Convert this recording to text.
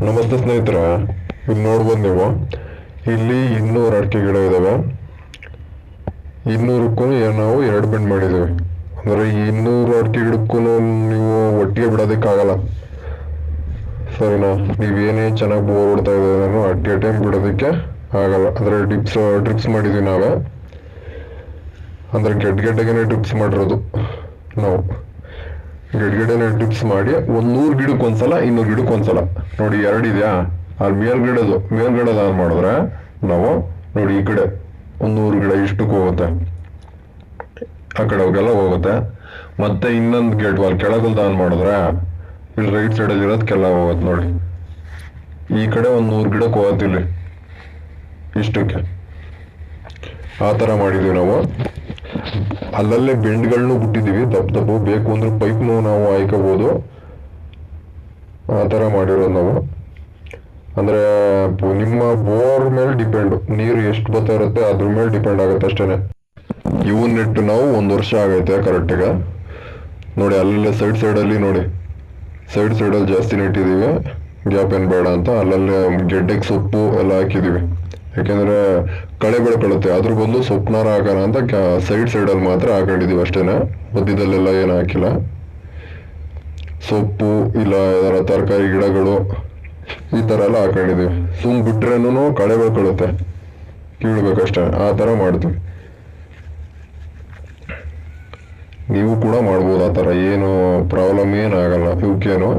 ನಮಸ್ತೆ ಸ್ನೇಹಿತರೆ, ಇಲ್ಲಿ ನೋಡ್ಬೋದು ನೀವು, ಇಲ್ಲಿ 200 ಅಡಿಕೆ ಗಿಡ ಇದಾವೆ. 200ಕ್ಕೂ ನಾವು 2 ಬೆಂಡ್ ಮಾಡಿದ್ದೀವಿ. ಅಂದರೆ ಈ 200 ಅಡಿಕೆ ಗಿಡಕ್ಕೂ ನೀವು ಒಟ್ಟಿಗೆ ಬಿಡೋದಕ್ಕಾಗಲ್ಲ, ಸರಿನಾ? ನೀವೇನೇ ಚೆನ್ನಾಗಿ ಬೋರ್ ಹೊಡ್ತಾ ಇದ್ದೀವಿ ಅಟ್ ಎ ಟೈಮ್ ಬಿಡೋದಕ್ಕೆ ಆಗಲ್ಲ. ಅಂದರೆ ಡ್ರಿಪ್ಸ್ ಮಾಡಿದ್ವಿ ನಾವೇ, ಅಂದರೆ ಗೆಡ್ಡೆಗೆನೆ ಡ್ರಿಪ್ಸ್ ಮಾಡಿರೋದು ನಾವು. ಗೆಡ್ಡೆನೆ ಡ್ರಿಪ್ಸ್ ಮಾಡಿ 100 ಗಿಡಕ್ಕೆ ಒಂದ್ಸಲ, 200 ಗಿಡಕ್ಕೆ ಒಂದ್ಸಲ. ನೋಡಿ 2 ಇದೆಯಾ, ಅಲ್ಲಿ ಮೇಲ್ಗಡೆದು ಆನ್ ಮಾಡಿದ್ರೆ ನಾವು ನೋಡಿ ಈ ಕಡೆ 100 ಗಿಡ ಇಷ್ಟಕ್ಕೆ ಹೋಗುತ್ತೆ, ಆ ಕಡೆ ಹೋಗೆಲ್ಲ ಹೋಗುತ್ತೆ. ಮತ್ತೆ ಇನ್ನೊಂದು ಗೇಟ್ ವಾಲ್ ಕೆಳಗಲ್ದು ಆನ್ ಮಾಡಿದ್ರೆ ಇಲ್ಲಿ ರೈಟ್ ಸೈಡಲ್ಲಿ ಇರೋದಕ್ಕೆಲ್ಲ ಹೋಗುತ್ತೆ. ನೋಡಿ ಈ ಕಡೆ 100 ಗಿಡಕ್ಕೆ ಹೋಗುತ್ತೆ ಇಲ್ಲಿ ಇಷ್ಟಕ್ಕೆ. ಆ ಥರ ಮಾಡಿದ್ವಿ ನಾವು. ಅಲ್ಲಲ್ಲೇ ಬೆಂಡ್ಗಳನ್ನೂ ಬಿಟ್ಟಿದ್ದೀವಿ, ದಪ್ಪು ಬೇಕು ಅಂದ್ರೆ ಪೈಪ್ನು ನಾವು ಹಾಯ್ಕೋಬೋದು. ಆ ಥರ ಮಾಡಿರೋದು ನಾವು. ಅಂದರೆ ನಿಮ್ಮ ಬೋರ್ ಮೇಲೆ ಡಿಪೆಂಡ್, ನೀರು ಎಷ್ಟು ಬರ್ತಾ ಇರುತ್ತೆ ಅದ್ರ ಮೇಲೆ ಡಿಪೆಂಡ್ ಆಗುತ್ತೆ ಅಷ್ಟೇ. ಇವು ನೆಟ್ಟು ನಾವು 1 ವರ್ಷ ಆಗೈತೆ ಕರೆಕ್ಟಿಗೆ. ನೋಡಿ ಅಲ್ಲಲ್ಲೇ ಸೈಡಲ್ಲಿ ನೋಡಿ, ಸೈಡಲ್ಲಿ ಜಾಸ್ತಿ ನೆಟ್ಟಿದ್ದೀವಿ, ಗ್ಯಾಪ್ ಏನು ಬೇಡ ಅಂತ. ಅಲ್ಲಲ್ಲೇ ಗೆಡ್ಡೆಗೆ ಸೊಪ್ಪು ಎಲ್ಲ ಹಾಕಿದ್ದೀವಿ, ಯಾಕೆಂದರೆ ಕಳೆ ಬೆಳ್ಕೊಳ್ಳುತ್ತೆ. ಅದ್ರ ಬದಲು ಸೊಪ್ಪನಾರ ಹಾಕೋಣ ಅಂತ ಸೈಡಲ್ಲಿ ಮಾತ್ರ ಹಾಕೊಂಡಿದ್ದೀವಿ ಅಷ್ಟೇನೆ. ಮಧ್ಯದಲ್ಲೆಲ್ಲ ಏನು ಹಾಕಿಲ್ಲ. ಸೊಪ್ಪು ಇಲ್ಲ ಯಾವ್ದಾರ ತರಕಾರಿ ಗಿಡಗಳು ಈ ಥರ ಎಲ್ಲ ಹಾಕೊಂಡಿದ್ದೀವಿ. ಸುಮ್ ಬಿಟ್ರೇನು ಕಳೆ ಬೆಳ್ಕೊಳ್ಳುತ್ತೆ, ಕೀಳ್ಬೇಕಷ್ಟೇ. ಆ ಥರ ಮಾಡ್ತೀವಿ. ನೀವು ಕೂಡ ಮಾಡ್ಬೋದು ಆ ಥರ, ಏನು ಪ್ರಾಬ್ಲಮ್ ಏನಾಗಲ್ಲ ಇವಕ್ಕೇನು.